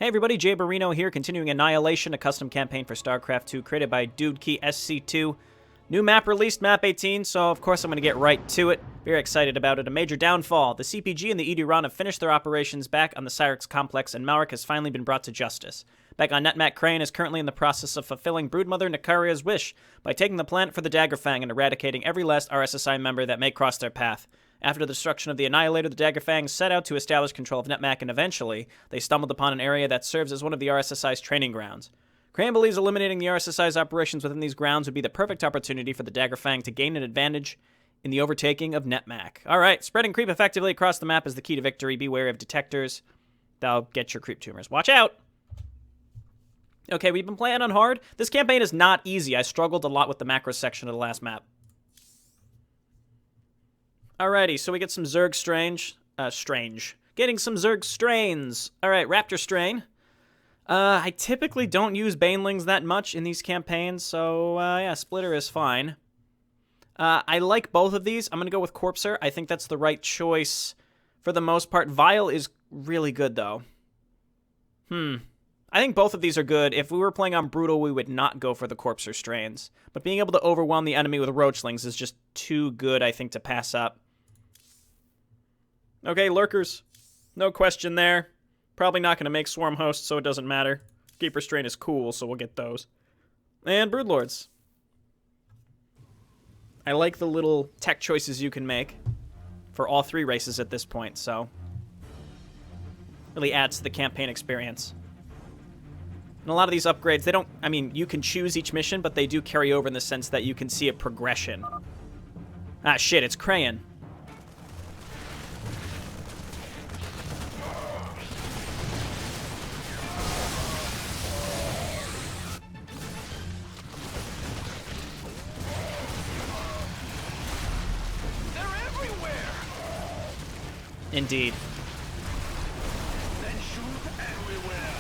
Hey everybody, Jayborino here, continuing Annihilation, a custom campaign for StarCraft 2 created by DudeKey SC2. New map released, map 18, so of course I'm going to get right to it. Very excited about it. A major downfall. The CPG and the Ediraan have finished their operations back on the Cyrix complex, and Malric has finally been brought to justice. Back on Netmac, Crane is currently in the process of fulfilling Broodmother Nakaria's wish by taking the planet for the Daggerfang and eradicating every last RSSI member that may cross their path. After the destruction of the Annihilator, the Daggerfangs set out to establish control of Netmac, and eventually, they stumbled upon an area that serves as one of the RSSI's training grounds. Crane believes eliminating the RSSI's operations within these grounds would be the perfect opportunity for the Daggerfang to gain an advantage in the overtaking of Netmac. Alright, spreading creep effectively across the map is the key to victory. Be wary of detectors. They'll get your creep tumors. Watch out! Okay, we've been playing on hard. This campaign is not easy. I struggled a lot with the macro section of the last map. Alrighty, so we get some Zerg Strange. Getting some Zerg Strains. Alright, Raptor Strain. I typically don't use Banelings that much in these campaigns, so yeah, Splitter is fine. I like both of these. I'm going to go with Corpser. I think that's the right choice for the most part. Vile is really good, though. I think both of these are good. If we were playing on Brutal, we would not go for the Corpser Strains. But being able to overwhelm the enemy with Roachlings is just too good, I think, to pass up. Okay, Lurkers. No question there. Probably not going to make Swarm Hosts, so it doesn't matter. Keeper Strain is cool, so we'll get those. And Broodlords. I like the little tech choices you can make for all three races at this point, so really adds to the campaign experience. And a lot of these upgrades, they don't, I mean, you can choose each mission, but they do carry over in the sense that you can see a progression. Ah, shit, it's Crayon. Indeed. Then shoot everywhere.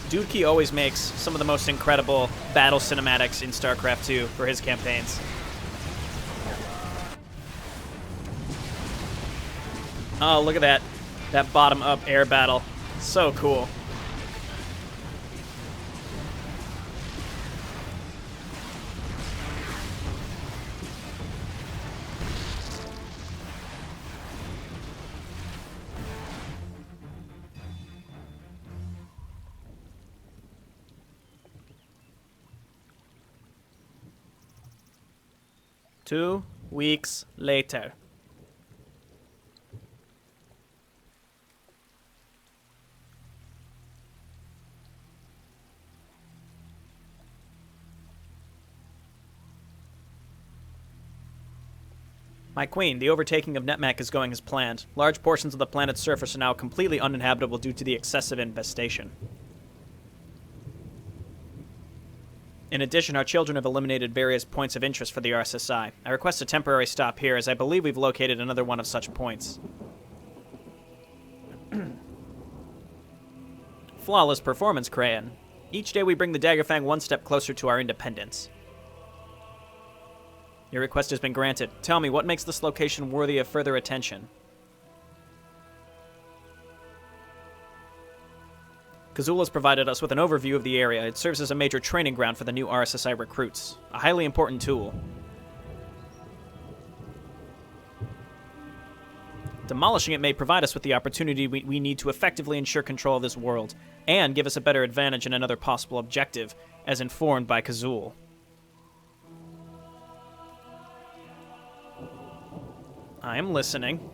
DudeKey always makes some of the most incredible battle cinematics in StarCraft 2 for his campaigns. Oh, look at that. That bottom-up air battle. So cool. Two weeks later. My queen, the overtaking of Netmac is going as planned. Large portions of the planet's surface are now completely uninhabitable due to the excessive infestation. In addition, our children have eliminated various points of interest for the RSSI. I request a temporary stop here, as I believe we've located another one of such points. Flawless performance, Crayon. Each day we bring the Daggerfang one step closer to our independence. Your request has been granted. Tell me, what makes this location worthy of further attention? Kazula has provided us with an overview of the area. It serves as a major training ground for the new RSSI recruits. A highly important tool. Demolishing it may provide us with the opportunity we need to effectively ensure control of this world, and give us a better advantage in another possible objective, as informed by Kazul. I am listening.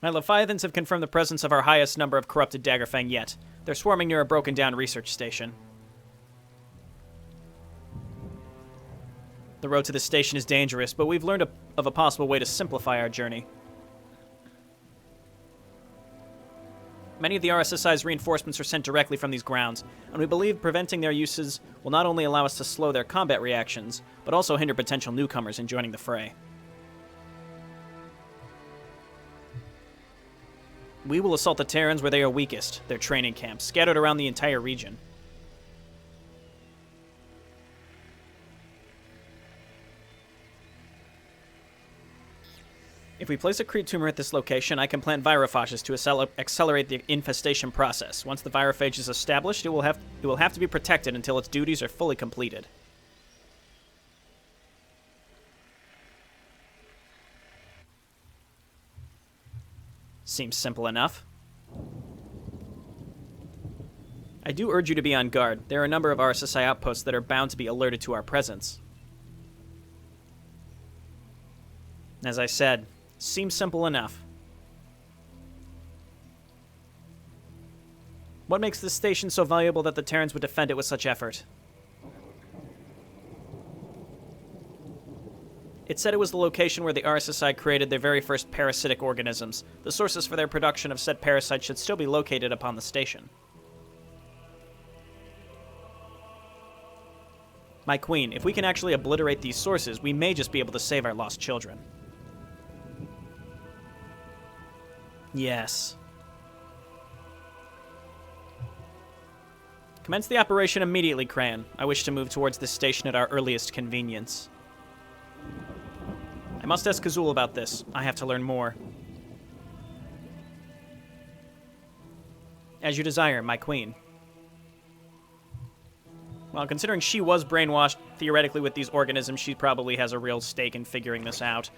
My Leviathans have confirmed the presence of our highest number of corrupted Daggerfang yet. They're swarming near a broken-down research station. The road to this station is dangerous, but we've learned of a possible way to simplify our journey. Many of the RSSI's reinforcements are sent directly from these grounds, and we believe preventing their uses will not only allow us to slow their combat reactions, but also hinder potential newcomers in joining the fray. We will assault the Terrans where they are weakest, their training camps, scattered around the entire region. If we place a creep tumor at this location, I can plant virophages to accelerate the infestation process. Once the virophage is established, it will have to be protected until its duties are fully completed. Seems simple enough. I do urge you to be on guard. There are a number of RSSI outposts that are bound to be alerted to our presence. As I said, seems simple enough. What makes this station so valuable that the Terrans would defend it with such effort? It said it was the location where the RSSI created their very first parasitic organisms. The sources for their production of said parasites should still be located upon the station. My queen, if we can actually obliterate these sources, we may just be able to save our lost children. Yes. Commence the operation immediately, Crayon. I wish to move towards this station at our earliest convenience. I must ask Kazul about this. I have to learn more. As you desire, my queen. Well, considering she was brainwashed, theoretically, with these organisms, she probably has a real stake in figuring this out.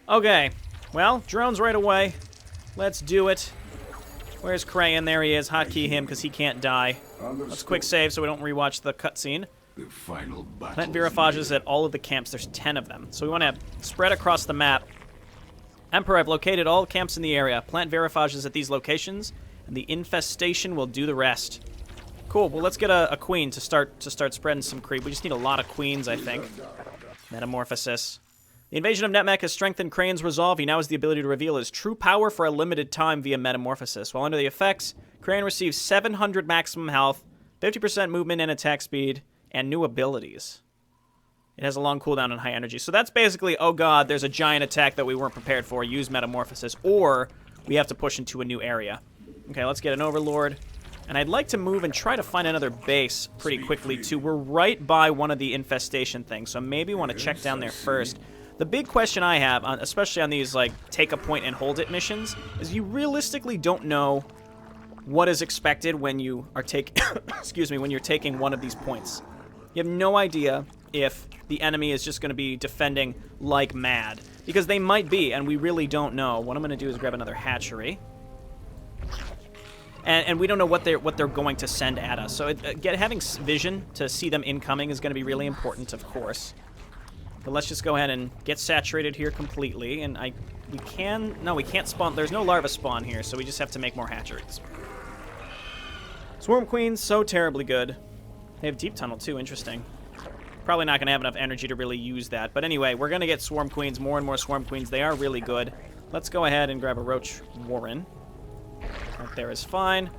Okay. Well, drones right away. Let's do it. Where's Crayon? There he is. Hotkey him because he can't die. Let's quick save so we don't rewatch the cutscene. The final battle. Plant virophages at all of the camps. There's 10 of them. So we want to spread across the map. Emperor, I've located all camps in the area. Plant virophages at these locations, and the infestation will do the rest. Cool. Well, let's get a queen to start spreading some creep. We just need a lot of queens, I think. Metamorphosis. The invasion of Netmech has strengthened Crayon's resolve. He now has the ability to reveal his true power for a limited time via metamorphosis. While under the effects, Crayon receives 700 maximum health, 50% movement and attack speed, and new abilities. It has a long cooldown and high energy. So that's basically, oh god, there's a giant attack that we weren't prepared for. Use metamorphosis. Or we have to push into a new area. Okay, let's get an overlord. And I'd like to move and try to find another base pretty quickly, too. We're right by one of the infestation things, so maybe we want to check down there first. The big question I have, especially on these, like, take a point and hold it missions, is you realistically don't know what is expected when you are when you're taking one of these points. You have no idea if the enemy is just going to be defending like mad, because they might be, and we really don't know. What I'm going to do is grab another hatchery. And we don't know what they're going to send at us. So having vision to see them incoming is going to be really important, of course. But let's just go ahead and get saturated here completely. And we can't spawn. There's no larva spawn here, so we just have to make more hatcheries. Swarm Queens, so terribly good. They have Deep Tunnel too. Interesting. Probably not going to have enough energy to really use that. But anyway, we're going to get Swarm Queens, more and more Swarm Queens. They are really good. Let's go ahead and grab a Roach Warren. Right there is fine.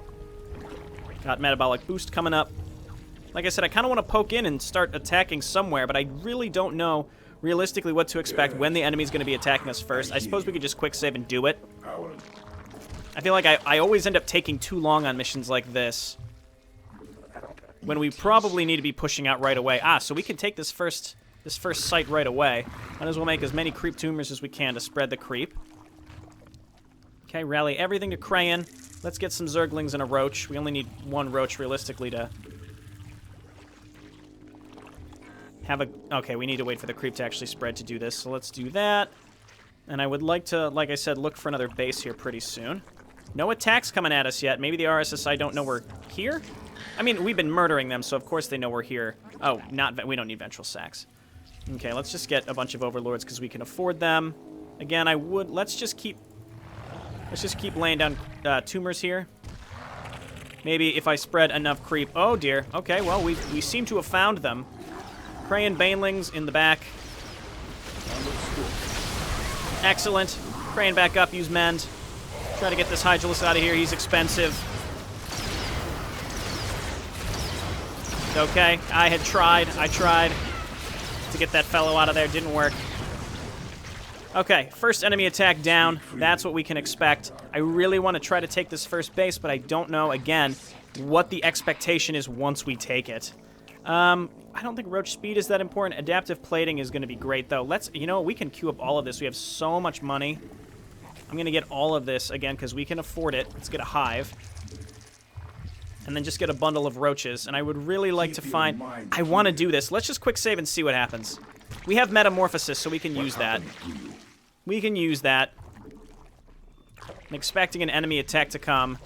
Got Metabolic Boost coming up. Like I said, I kind of want to poke in and start attacking somewhere, but I really don't know realistically what to expect when the enemy's going to be attacking us first. I suppose we could just quick save and do it. I feel like I always end up taking too long on missions like this, when we probably need to be pushing out right away. So we can take this first site right away. Might as well make as many creep tumors as we can to spread the creep. Okay, rally everything to Crayon. Let's get some Zerglings and a Roach. We only need one Roach, realistically, to have a... Okay, we need to wait for the creep to actually spread to do this, so let's do that. And I would like to, like I said, look for another base here pretty soon. No attacks coming at us yet. Maybe the RSSI don't know we're here? I mean, we've been murdering them, so of course they know we're here. Oh, we don't need Ventral Sacs. Okay, let's just get a bunch of Overlords because we can afford them. Again, let's just keep laying down tumors here. Maybe if I spread enough creep... Oh, dear. Okay, well, we seem to have found them. Crayon Banelings in the back. Excellent. Crayon back up, use Mend. Try to get this Hydralis out of here. He's expensive. Okay, I tried to get that fellow out of there. Didn't work. Okay, first enemy attack down. That's what we can expect. I really want to try to take this first base, but I don't know, again, what the expectation is once we take it. I don't think Roach Speed is that important. Adaptive Plating is going to be great, though. We can queue up all of this. We have so much money. I'm going to get all of this, again, because we can afford it. Let's get a hive. And then just get a bundle of roaches. And I would really like to find... I want to do this. Let's just quick save and see what happens. We have Metamorphosis, so we can use that. We can use that. I'm expecting an enemy attack to come.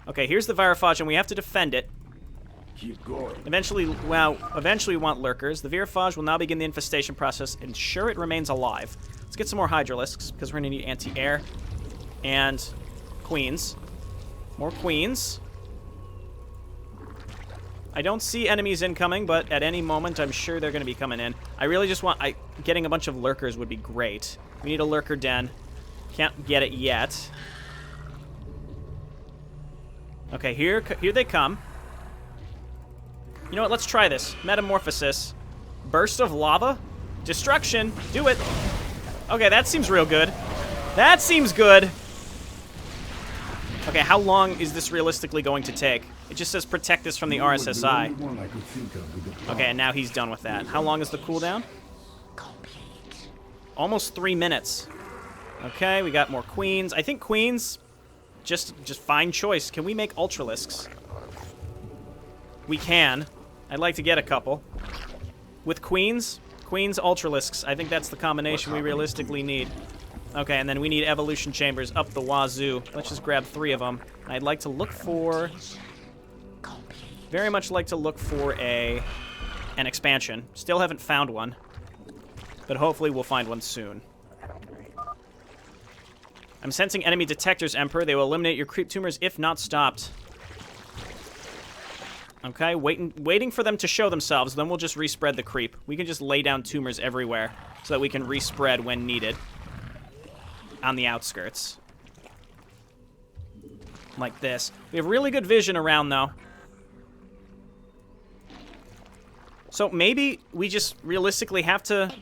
Okay, here's the Virophage, and we have to defend it. Keep going. Eventually we want lurkers. The Virophage will now begin the infestation process. Ensure it remains alive. Let's get some more Hydralisks, because we're going to need anti-air. And queens. More queens. I don't see enemies incoming, but at any moment, I'm sure they're going to be coming in. I really just want... getting a bunch of lurkers would be great. We need a lurker den. Can't get it yet. Okay, here they come. You know what? Let's try this. Metamorphosis. Burst of lava. Destruction. Do it. Okay, that seems real good. That seems good. Okay, how long is this realistically going to take? It just says protect this from the RSSI. Okay, and now he's done with that. How long is the cooldown? Almost 3 minutes. Okay, we got more queens. I think queens, just fine choice. Can we make Ultralisks? We can. I'd like to get a couple. With queens, Ultralisks. I think that's the combination we realistically need. Okay, and then we need evolution chambers up the wazoo. Let's just grab 3 of them. I'd like to look for... Very much like to look for an expansion. Still haven't found one. But hopefully we'll find one soon. I'm sensing enemy detectors, Emperor. They will eliminate your creep tumors if not stopped. Okay, waiting for them to show themselves, then we'll just respread the creep. We can just lay down tumors everywhere so that we can respread when needed. On the outskirts. Like this. We have really good vision around, though. So maybe we just realistically have to...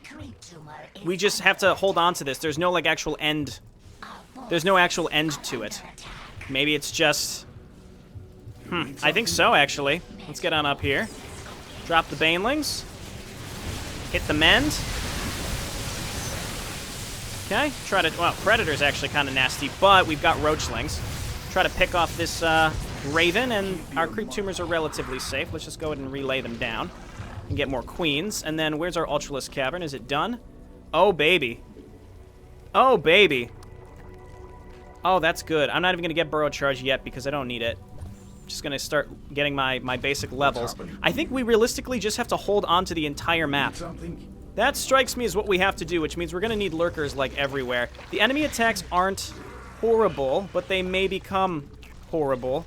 We just have to hold on to this. There's no, like, actual end... There's no actual end to it. Maybe it's just... I think so, actually. Let's get on up here. Drop the banelings. Hit the mend. Okay, try to... Well, Predator's actually kind of nasty, but we've got Roachlings. Try to pick off this Raven, and our creep tumors are relatively safe. Let's just go ahead and relay them down. And get more queens. And then, where's our Ultralisk Cavern? Is it done? Oh, baby. Oh, baby. Oh, that's good. I'm not even going to get Burrow Charge yet because I don't need it. I'm just going to start getting my basic levels. I think we realistically just have to hold on to the entire map. That strikes me as what we have to do, which means we're going to need lurkers, like, everywhere. The enemy attacks aren't horrible, but they may become horrible.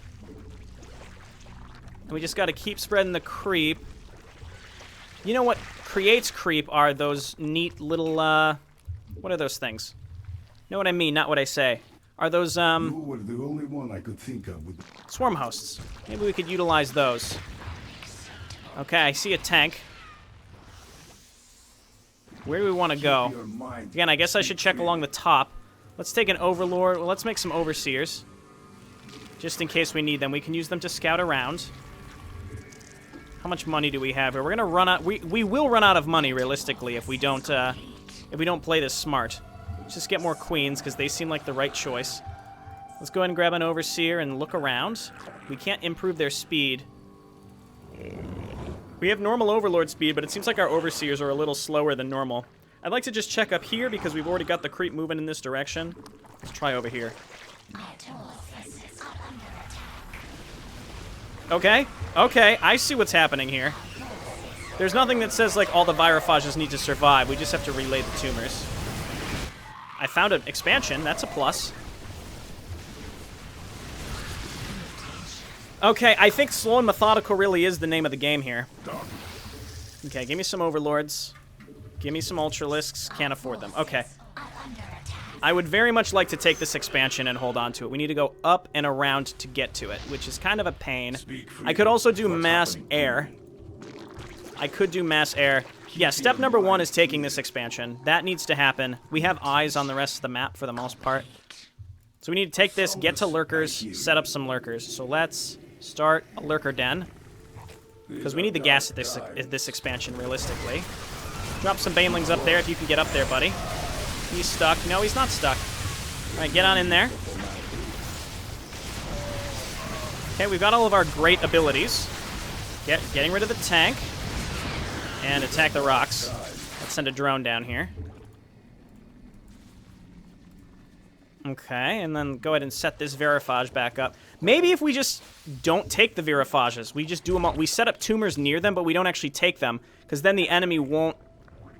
And we just got to keep spreading the creep. You know what creates creep are those neat little, what are those things? You know what I mean, not what I say. Are those, You were the only one I could think of with... Swarm hosts. Maybe we could utilize those. Okay, I see a tank. Where do we want to go? Again, I guess I should check along the top. Let's take an Overlord. Well, let's make some Overseers. Just in case we need them. We can use them to scout around. How much money do we have here? We're gonna run out... We will run out of money, realistically, if we don't play this smart. Let's just get more queens, because they seem like the right choice. Let's go ahead and grab an Overseer and look around. We can't improve their speed. We have normal Overlord speed, but it seems like our Overseers are a little slower than normal. I'd like to just check up here, because we've already got the creep moving in this direction. Let's try over here. Okay, okay, I see what's happening here. There's nothing that says, like, all the Virophages need to survive. We just have to relay the tumors. I found an expansion. That's a plus. Okay, I think slow and methodical really is the name of the game here. Okay, give me some Overlords. Give me some Ultralisks. Can't afford them. Okay. I would very much like to take this expansion and hold on to it. We need to go up and around to get to it, which is kind of a pain. I could also do mass air. I could do mass air. Yeah, step number 1 is taking this expansion. That needs to happen. We have eyes on the rest of the map for the most part. So we need to take this, get to lurkers, set up some lurkers. So let's start a lurker den. Because we need the gas at this expansion, realistically. Drop some banelings up there if you can get up there, buddy. He's stuck. No, he's not stuck. All right, get on in there. Okay, we've got all of our great abilities. Getting rid of the tank. And attack the rocks. Let's send a drone down here. Okay, and then go ahead and set this verifage back up. Maybe if we just don't take the verifages, we just do them all. We set up tumors near them, but we don't actually take them, because then the enemy won't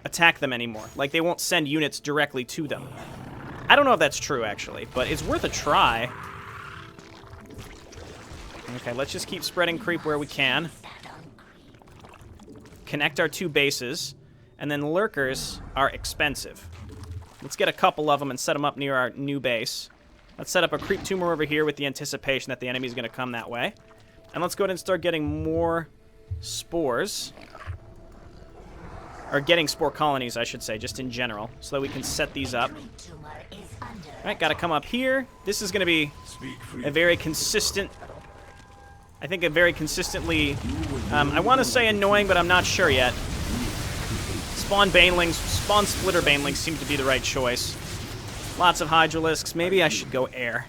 attack them anymore. Like, they won't send units directly to them. I don't know if that's true, actually, but it's worth a try. Okay, let's just keep spreading creep where we can. Connect our 2 bases, and then lurkers are expensive. Let's get a couple of them and set them up near our new base. Let's set up a creep tumor over here with the anticipation that the enemy's going to come that way. And let's go ahead and start getting more spores. Or getting spore colonies, I should say, just in general, so that we can set these up. Alright, gotta come up here. This is going to be a very consistent... I think a very consistently... I want to say annoying, but I'm not sure yet. Spawn banelings, spawn splitter banelings seem to be the right choice. Lots of hydralisks. Maybe I should go air.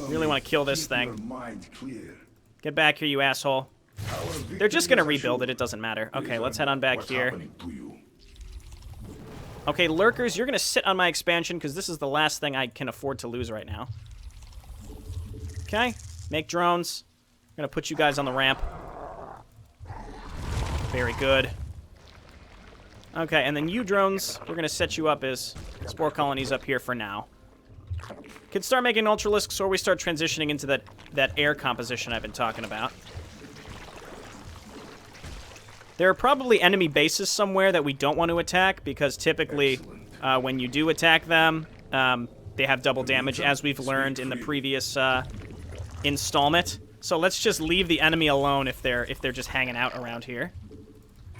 Really want to kill this thing. Get back here, you asshole. They're just going to rebuild it. It doesn't matter. Okay, let's head on back here. Okay, lurkers, you're going to sit on my expansion because this is the last thing I can afford to lose right now. Okay, make drones. I'm going to put you guys on the ramp. Very good. Okay, and then you drones, we're going to set you up as spore colonies up here for now. Can start making ultralisks, or we start transitioning into that air composition I've been talking about. There are probably enemy bases somewhere that we don't want to attack, because typically when you do attack them, they have double damage, as we've learned in the previous installment. So let's just leave the enemy alone if they're just hanging out around here.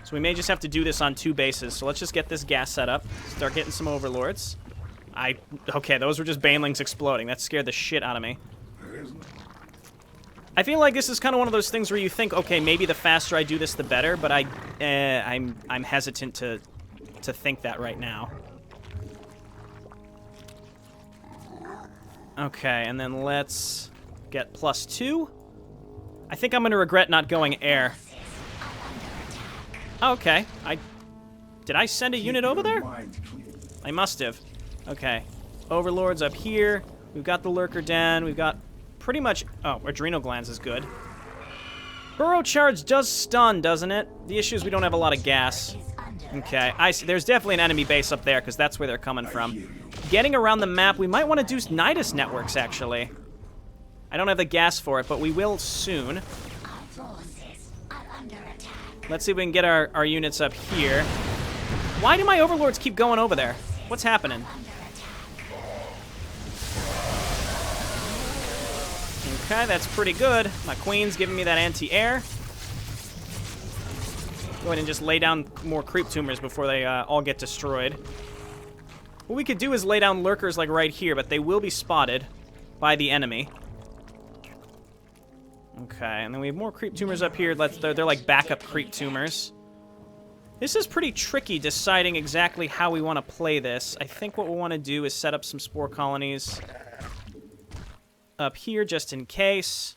So we may just have to do this on 2 bases. So let's just get this gas set up. Start getting some overlords. Okay, those were just banelings exploding. That scared the shit out of me. I feel like this is kind of one of those things where you think, okay, maybe the faster I do this, the better. But I'm hesitant to think that right now. Okay, and then let's get +2. I think I'm going to regret not going air. Okay, did I send a unit over there? I must have. Okay, overlords up here. We've got the lurker den. We've got pretty much... Oh, adrenal glands is good. Burrow charge does stun, doesn't it? The issue is we don't have a lot of gas. Okay, I see. There's definitely an enemy base up there because that's where they're coming from. Getting around the map, we might want to do Nidus networks, actually. I don't have the gas for it, but we will soon. Let's see if we can get our units up here. Why do my overlords keep going over there? What's happening? Okay, that's pretty good. My queen's giving me that anti-air. Go ahead and just lay down more creep tumors before they all get destroyed. What we could do is lay down lurkers like right here, but they will be spotted by the enemy. Okay, and then we have more creep tumors up here. They're like backup creep tumors. This is pretty tricky deciding exactly how we want to play this. I think what we want to do is set up some spore colonies up here just in case.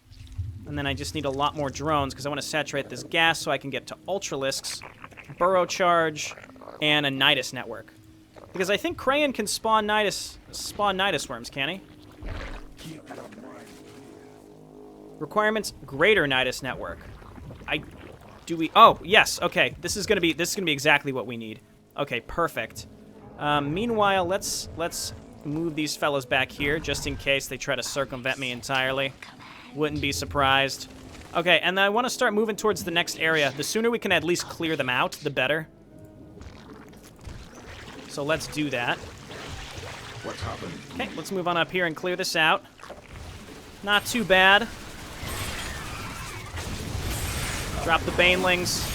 And then I just need a lot more drones because I want to saturate this gas so I can get to ultralisks, burrow charge, and a Nidus network. Because I think Crayon can spawn Nidus worms, can he? Requirements: greater Nidus network. Oh, yes. Okay, this is gonna be exactly what we need. Okay, perfect. Meanwhile, let's move these fellas back here just in case they try to circumvent me entirely. Wouldn't be surprised. Okay, and I want to start moving towards the next area. The sooner we can at least clear them out, the better. So let's do that. What's happening? Okay, let's move on up here and clear this out. Not too bad. Drop the banelings.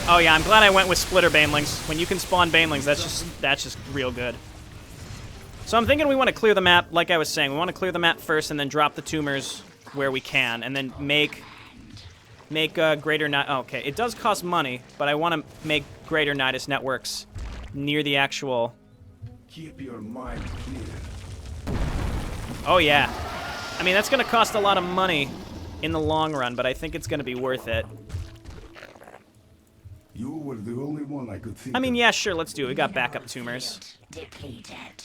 Oh yeah, I'm glad I went with splitter banelings. When you can spawn banelings, that's just real good. So I'm thinking we want to clear the map, like I was saying. We want to clear the map first and then drop the tumors where we can. And then make greater... okay, it does cost money, but I want to make greater Nidus networks near the actual Keep your mind clear. Oh, yeah. I mean, that's going to cost a lot of money in the long run, but I think it's going to be worth it. You were the only one I could think I mean, of. yeah, sure, let's do it. We got backup tumors. Depleted.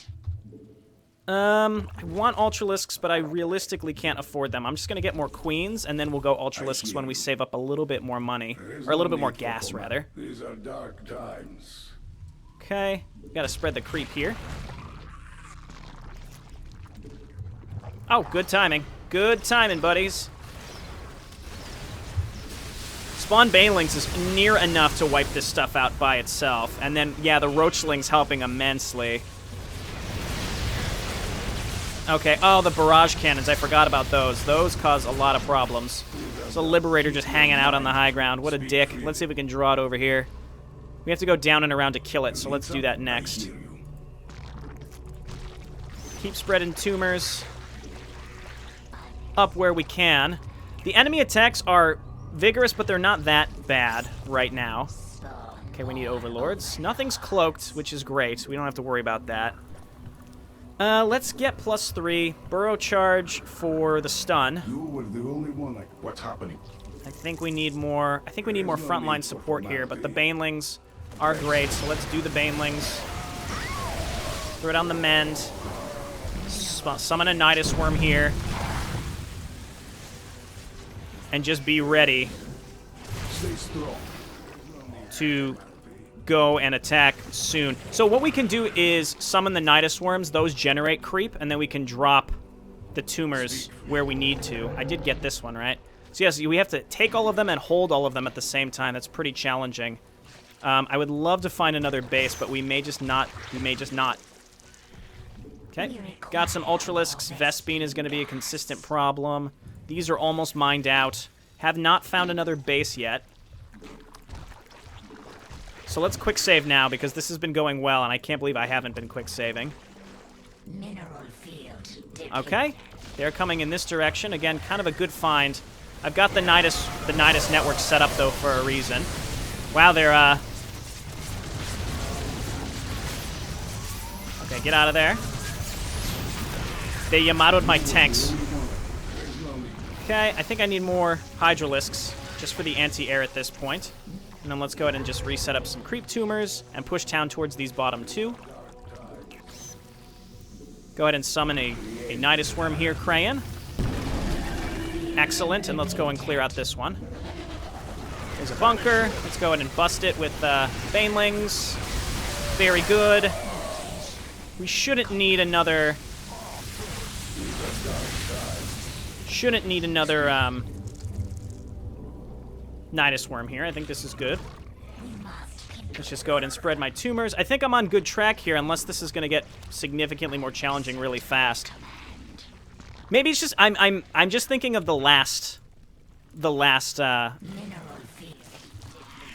I want Ultralisks, but I realistically can't afford them. I'm just going to get more queens, and then we'll go Ultralisks when we save up a little bit more money. Or a little bit more gas, rather. These are dark times. Okay. We got to spread the creep here. Oh, good timing. Good timing, buddies. Spawn Banelings is near enough to wipe this stuff out by itself. And then, yeah, the Roachling's helping immensely. Okay, oh, the barrage cannons. I forgot about those. Those cause a lot of problems. There's a Liberator just hanging out on the high ground. What a dick. Let's see if we can draw it over here. We have to go down and around to kill it, so let's do that next. Keep spreading tumors up where we can. The enemy attacks are vigorous, but they're not that bad right now. Okay, we need Overlords. Nothing's cloaked, which is great. We don't have to worry about that. Let's get +3 burrow charge for the stun. You were the only one I... What's happening? I think we need more. I think we need more frontline support here, but the Banelings are great, so let's do the Banelings. Throw down the Mend. Summon a Nidus Worm here. And just be ready Stay strong. to go and attack soon. So what we can do is summon the Nidus Worms. Those generate creep, and then we can drop the tumors where we need to. I did get this one, right? So yes, we have to take all of them and hold all of them at the same time. That's pretty challenging. I would love to find another base, but we may just not. We may just not. Okay, got some Ultralisks. Vespene is going to be a consistent problem. These are almost mined out. Have not found another base yet. So let's quick save now, because this has been going well, and I can't believe I haven't been quick saving. Mineral field. Okay, they're coming in this direction. Again, kind of a good find. I've got the Nidus network set up, though, for a reason. Wow, they're, Okay, get out of there. They Yamato'd my tanks. Okay, I think I need more Hydralisks, just for the anti-air at this point. And then let's go ahead and just reset up some creep tumors and push town towards these bottom two. Go ahead and summon a Nidus Worm here, Crayon. Excellent, and let's go and clear out this one. There's a bunker. Let's go ahead and bust it with Banelings. Very good. We shouldn't need another... Nidus Worm here. I think this is good. Let's just go ahead and spread my tumors. I think I'm on good track here, unless this is going to get significantly more challenging really fast. Maybe it's just I'm just thinking of the last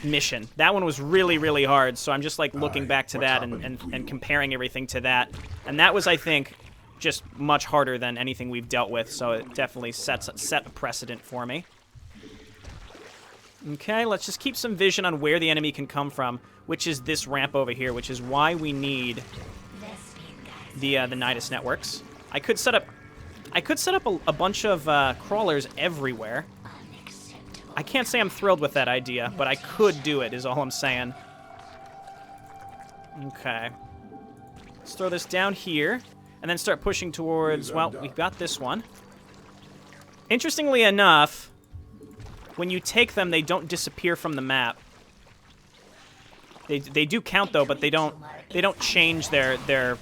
mission. That one was really, really hard, so I'm just like looking back to that and comparing everything to that. And that was, I think, just much harder than anything we've dealt with, so it definitely set a precedent for me. Okay, let's just keep some vision on where the enemy can come from, which is this ramp over here, which is why we need the Nidus networks. I could set up a bunch of crawlers everywhere. I can't say I'm thrilled with that idea, but I could do it, is all I'm saying. Okay. Let's throw this down here, and then start pushing towards, well, we've got this one. Interestingly enough, when you take them, they don't disappear from the map. They do count, though, but they don't change their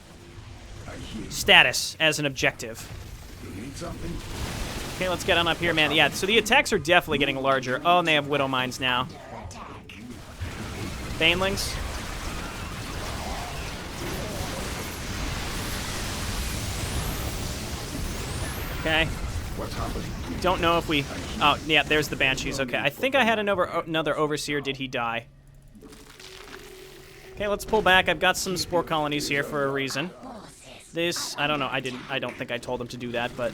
status as an objective. You need something? Okay, let's get on up here, man. Yeah, so the attacks are definitely getting larger. Oh, and they have Widow Mines now. Banelings. Okay. What's happening? Don't know if we... Oh, yeah, there's the Banshees. Okay, I think I had another Overseer. Did he die? Okay, let's pull back. I've got some Spore Colonies here for a reason. This... I don't know. I don't think I told him to do that, but...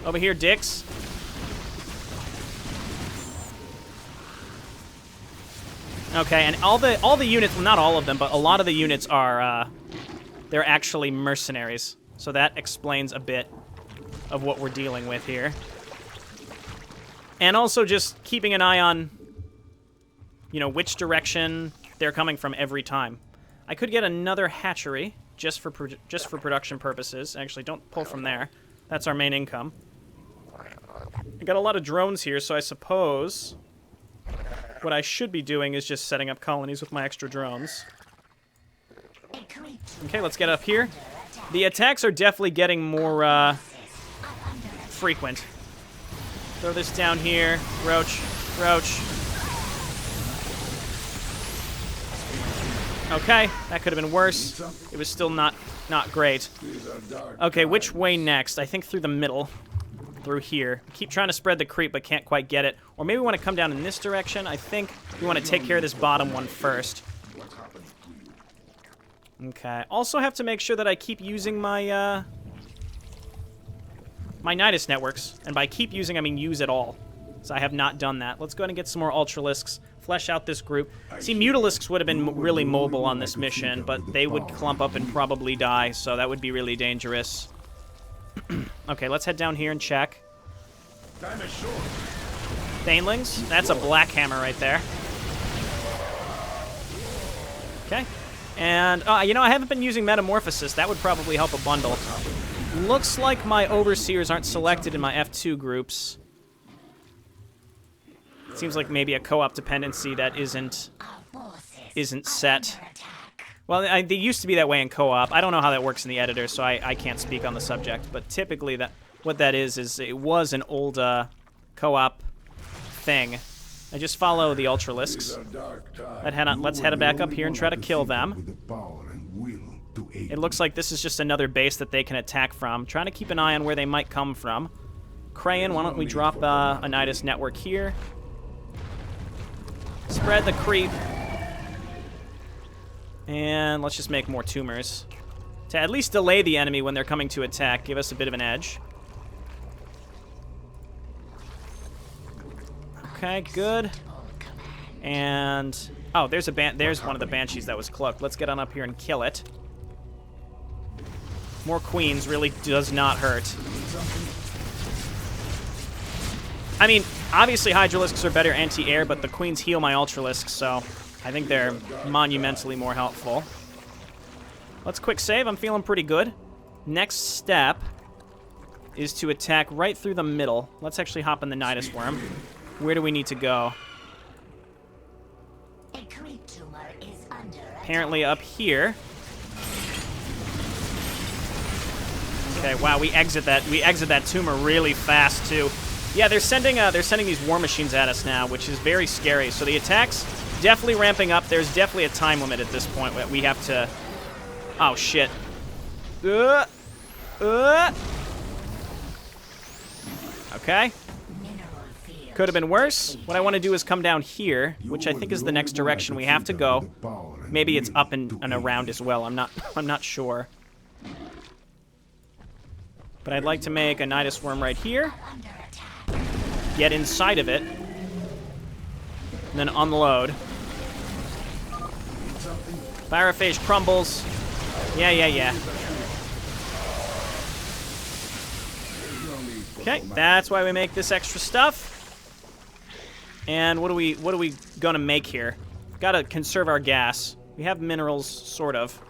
Over here, dicks. Okay, and all the units... Well, not all of them, but a lot of the units are they're actually mercenaries. So that explains a bit of what we're dealing with here. And also just keeping an eye on, you know, which direction they're coming from every time. I could get another hatchery just for production purposes. Actually, don't pull from there. That's our main income. I got a lot of drones here, so I suppose what I should be doing is just setting up colonies with my extra drones. Okay, let's get up here. The attacks are definitely getting more frequent. Throw this down here. Roach. Roach. Okay, that could have been worse. It was still not great. Okay, which way next? I think through the middle. Through here. Keep trying to spread the creep, but can't quite get it. Or maybe we want to come down in this direction. I think we want to take care of this bottom one first. Okay. Also have to make sure that I keep using my, my Nidus networks. And by keep using, I mean use it all. So I have not done that. Let's go ahead and get some more Ultralisks. Flesh out this group. See, Mutalisks would have been really mobile on this mission, but they would clump up and probably die, so that would be really dangerous. Okay, let's head down here and check. Banelings. That's a black hammer right there. Okay. And, you know, I haven't been using Metamorphosis. That would probably help a bundle. Looks like my Overseers aren't selected in my F2 groups. Seems like maybe a co-op dependency that isn't set. Well, they used to be that way in co-op. I don't know how that works in the editor, so I can't speak on the subject. But typically, what that is it was an old co-op thing. I just follow the Ultralisks. Let's head back up here and try to kill them. It looks like this is just another base that they can attack from. Trying to keep an eye on where they might come from. Crayon, why don't we drop a Nidus network here? Spread the creep. And let's just make more tumors. To at least delay the enemy when they're coming to attack. Give us a bit of an edge. Okay, good. And... oh, there's one of the Banshees that was cloaked. Let's get on up here and kill it. More queens really does not hurt. I mean, obviously Hydralisks are better anti-air, but the queens heal my Ultralisks, so I think they're monumentally more helpful. Let's quick save. I'm feeling pretty good. Next step is to attack right through the middle. Let's actually hop in the Nidus Worm. Where do we need to go? Apparently up here. Okay, wow, we exit that tumor really fast too. Yeah, they're sending these war machines at us now, which is very scary. So the attacks definitely ramping up. There's definitely a time limit at this point where we have to... oh, shit. Okay. Could have been worse. What I want to do is come down here, which I think is the next direction we have to go. Maybe it's up and around as well. I'm not sure. But I'd like to make a Nidus Worm right here. Get inside of it. And then unload. Pyrophage crumbles. Yeah. Okay, that's why we make this extra stuff. And what are we gonna make here? Gotta conserve our gas. We have minerals, sort of.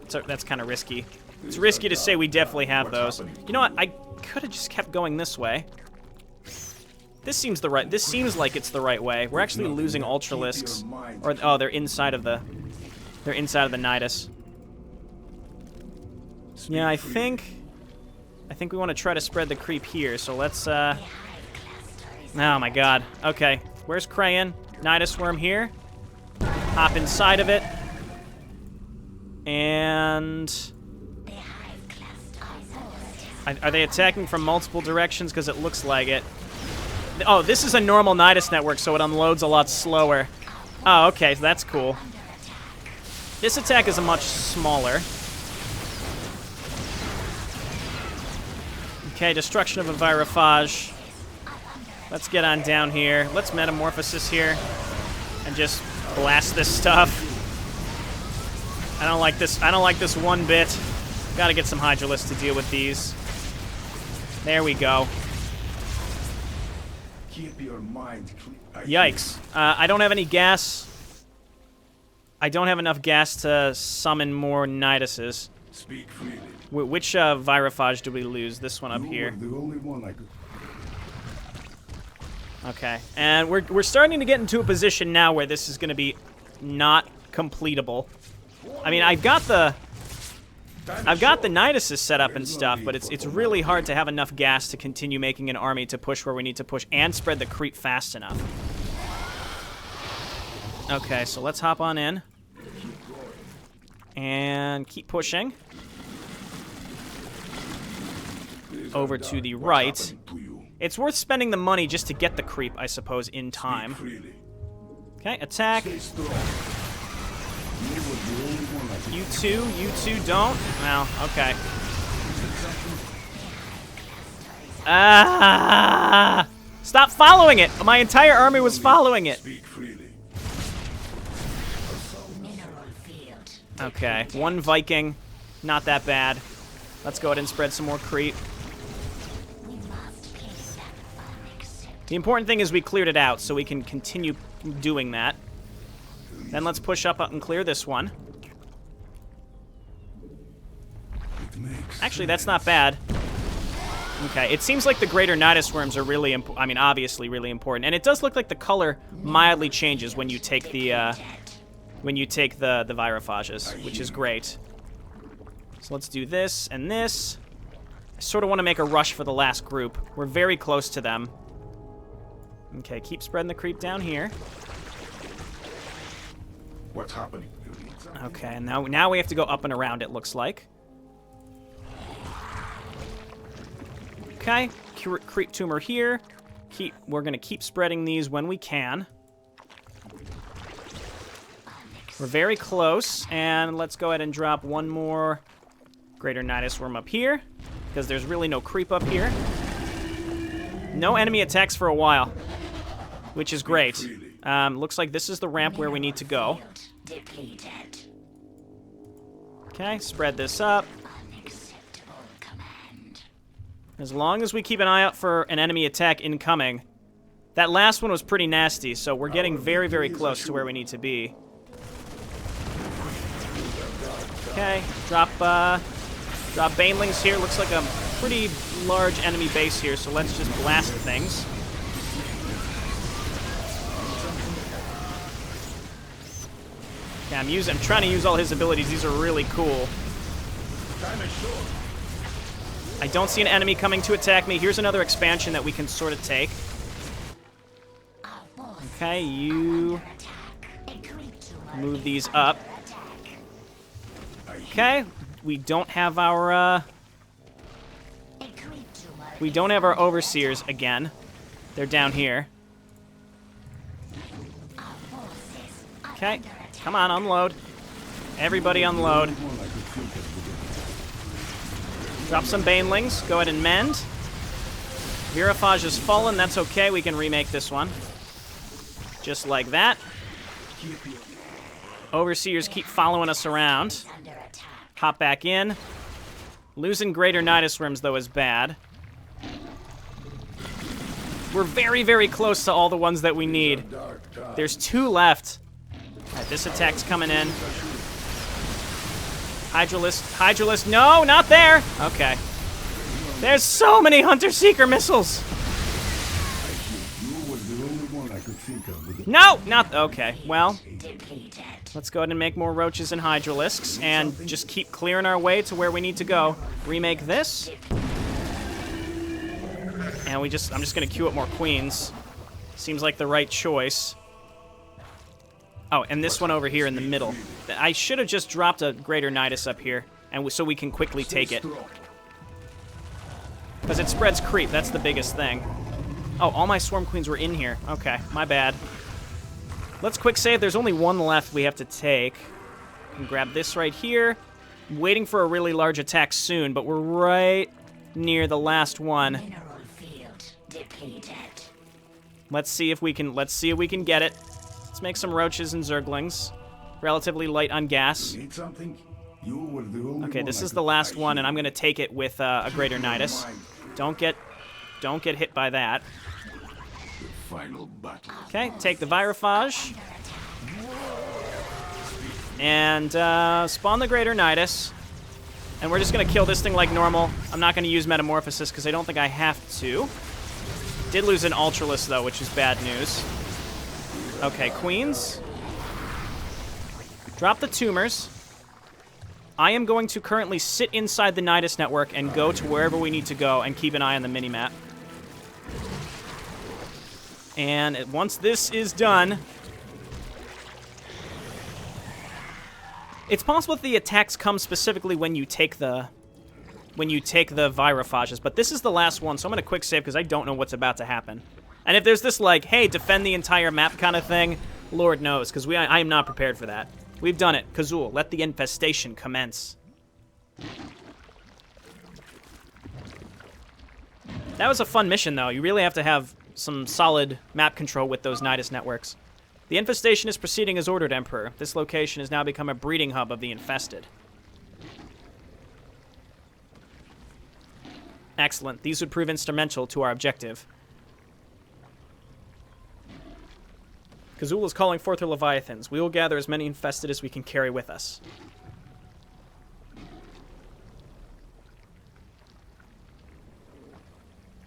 So that's kind of risky. It's risky to say we definitely have those. You know what? I could have just kept going this way. This seems like it's the right way. We're actually losing Ultralisks. Or oh, they're inside of the Nidus. Yeah, I think we want to try to spread the creep here. So let's oh my god. Okay. Where's Crayon? Nidus Worm here. Hop inside of it. And are they attacking from multiple directions? Because it looks like it. Oh, this is a normal Nidus network, so it unloads a lot slower. Oh, okay, so that's cool. This attack is a much smaller. Okay, destruction of a Virophage. Let's get on down here. Let's Metamorphosis here. And just blast this stuff. I don't like this. I don't like this one bit. Gotta get some Hydralisks to deal with these. There we go. Keep your mind clear. Yikes. I don't have any gas. I don't have enough gas to summon more Niduses. Speak freely. Which Virophage do we lose? This one up here. The only one I could. Okay, and we're starting to get into a position now where this is going to be not completable. I mean, I've got the Niduses set up and stuff, but it's really hard to have enough gas to continue making an army to push where we need to push and spread the creep fast enough. Okay, so let's hop on in and keep pushing over to the right. It's worth spending the money just to get the creep, I suppose, in time. Okay, attack. You two don't? Well, okay. Ah! Stop following it! My entire army was following it. Okay, one Viking. Not that bad. Let's go ahead and spread some more creep. The important thing is we cleared it out, so we can continue doing that. Then let's push up and clear this one. Actually, that's not bad. Okay, it seems like the greater Nidus worms are really, obviously really important. And it does look like the color mildly changes when you take the Virophages, which is great. So let's do this and this. I sort of want to make a rush for the last group. We're very close to them. Okay, keep spreading the creep down here. What's happening? Okay, and now we have to go up and around, it looks like. Okay, creep tumor here. We're gonna keep spreading these when we can. We're very close, and let's go ahead and drop one more greater Nidus worm up here, because there's really no creep up here. No enemy attacks for a while, which is great. Looks like this is the ramp where we need to go. Okay, spread this up. As long as we keep an eye out for an enemy attack incoming. That last one was pretty nasty, so we're getting very, very close to where we need to be. Okay, drop Banelings here. Looks like a pretty large enemy base here, so let's just blast things. Okay, I'm trying to use all his abilities. These are really cool. I don't see an enemy coming to attack me. Here's another expansion that we can sort of take. Okay, you move these up. Okay, we don't have our overseers again. They're down here. Okay, come on, unload. Everybody unload. Drop some Banelings. Go ahead and mend. Virophage has fallen. That's okay. We can remake this one. Just like that. Overseers keep following us around. Hop back in. Losing greater Nidus worms, though, is bad. We're very, very close to all the ones that we need. There's 2 left. All right, this attack's coming in. Hydralisk, no, not there! Okay. There's so many Hunter-Seeker missiles! No, not, okay, well. Let's go ahead and make more Roaches and Hydralisks, and just keep clearing our way to where we need to go. Remake this. And I'm just gonna queue up more Queens. Seems like the right choice. Oh, and this one over here in the middle. I should have just dropped a greater Nidus up here, and so we can quickly take it. Because it spreads creep, that's the biggest thing. Oh, all my Swarm Queens were in here. Okay, my bad. Let's quick save. There's only one left we have to take. And grab this right here. I'm waiting for a really large attack soon, but we're right near the last one. Let's see if we can get it. Let's make some Roaches and Zerglings. relatively light on gas. Need something? You were the only Okay, one this I is could the last fight one, and here. I'm gonna take it with a Greater Nidus. Don't get hit by that. The final battle. Okay, take the Virophage. And spawn the Greater Nidus. And we're just gonna kill this thing like normal. I'm not gonna use Metamorphosis because I don't think I have to. Did lose an Ultralisk though, which is bad news. Okay, Queens. Drop the Tumors. I am going to currently sit inside the Nidus network and go to wherever we need to go and keep an eye on the minimap. And once this is done... It's possible that the attacks come specifically when you take the Virophages, but this is the last one, so I'm going to quick save because I don't know what's about to happen. And if there's this, like, hey, defend the entire map kind of thing, Lord knows, because I am not prepared for that. We've done it. Kazul, let the infestation commence. That was a fun mission, though. You really have to have some solid map control with those Nidus networks. The infestation is proceeding as ordered, Emperor. This location has now become a breeding hub of the infested. Excellent. These would prove instrumental to our objective. Kazul is calling forth her Leviathans. We will gather as many infested as we can carry with us.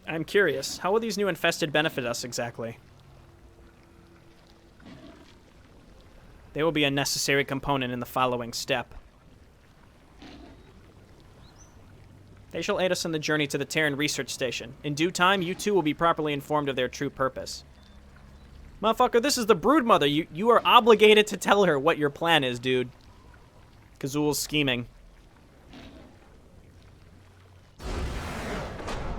I'm curious. How will these new infested benefit us exactly? They will be a necessary component in the following step. They shall aid us on the journey to the Terran Research Station. In due time, you too will be properly informed of their true purpose. Motherfucker, this is the Broodmother. You are obligated to tell her what your plan is, dude. Kazul's scheming.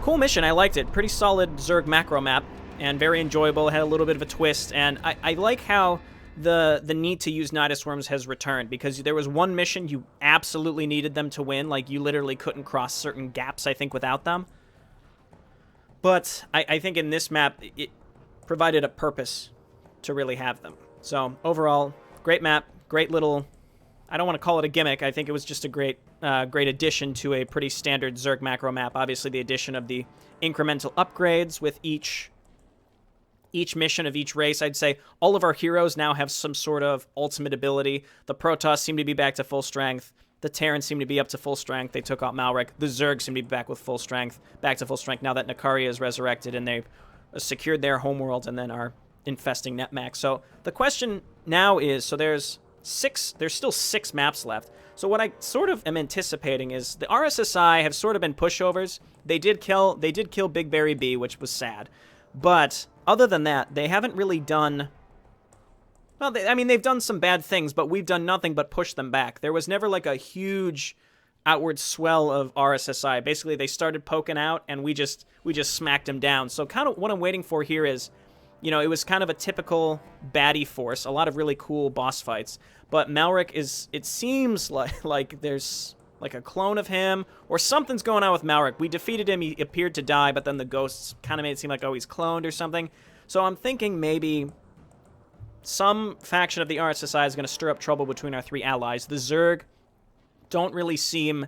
Cool mission, I liked it. Pretty solid Zerg macro map, and very enjoyable. It had a little bit of a twist, and I like how the need to use Nidus Worms has returned, because there was one mission you absolutely needed them to win. Like, you literally couldn't cross certain gaps, I think, without them. But I think in this map, it provided a purpose to really have them. So, overall, great map, great little... I don't want to call it a gimmick. I think it was just a great addition to a pretty standard Zerg macro map. Obviously, the addition of the incremental upgrades with each mission of each race. I'd say all of our heroes now have some sort of ultimate ability. The Protoss seem to be back to full strength. The Terrans seem to be up to full strength. They took out Malrek. The Zerg seem to be back to full strength now that Nakaria is resurrected and they've secured their homeworld and then are infesting Netmax. So the question now is, so there's still 6 maps left. So what I sort of am anticipating is the RSSI have sort of been pushovers. They did kill Big Berry B, which was sad. But other than that, they haven't really done... Well, they've done some bad things, but we've done nothing but push them back. There was never like a huge outward swell of RSSI. Basically, they started poking out, and we just smacked them down. So kind of what I'm waiting for here is, you know, it was kind of a typical baddie force, a lot of really cool boss fights. But Malrek is, it seems like there's like a clone of him, or something's going on with Malrek. We defeated him, he appeared to die, but then the ghosts kind of made it seem like, oh, he's cloned or something. So I'm thinking maybe some faction of the RSSI is going to stir up trouble between our 3 allies. The Zerg don't really seem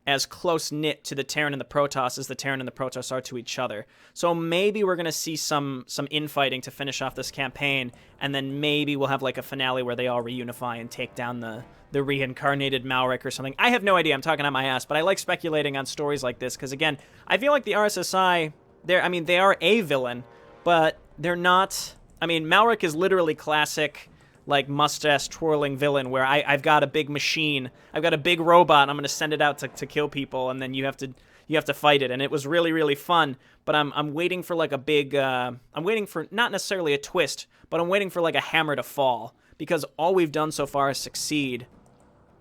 as close-knit to the Terran and the Protoss as the Terran and the Protoss are to each other. So maybe we're going to see some infighting to finish off this campaign, and then maybe we'll have like a finale where they all reunify and take down the reincarnated Malrek or something. I have no idea. I'm talking out my ass, but I like speculating on stories like this, because again, I feel like the RSSI, they are a villain, but they're not... Malrek is literally classic, like, mustache-twirling villain where I've got a big machine, I've got a big robot, and I'm going to send it out to kill people, and then you have to fight it. And it was really, really fun, but I'm waiting for, like, a big... I'm waiting for, not necessarily a twist, but I'm waiting for, like, a hammer to fall, because all we've done so far is succeed.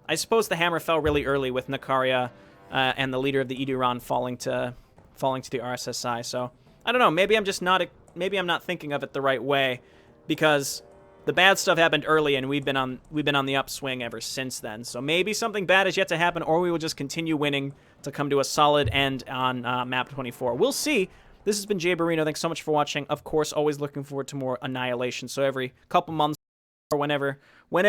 I suppose the hammer fell really early with Nakaria and the leader of the Iduran falling to the RSSI, so... I don't know, maybe I'm not thinking of it the right way, because the bad stuff happened early and we've been on the upswing ever since then. So maybe something bad is yet to happen, or we will just continue winning to come to a solid end on map 24. We'll see. This has been JayborinoPlays. Thanks so much for watching. Of course, always looking forward to more Annihilation. So every couple months or whenever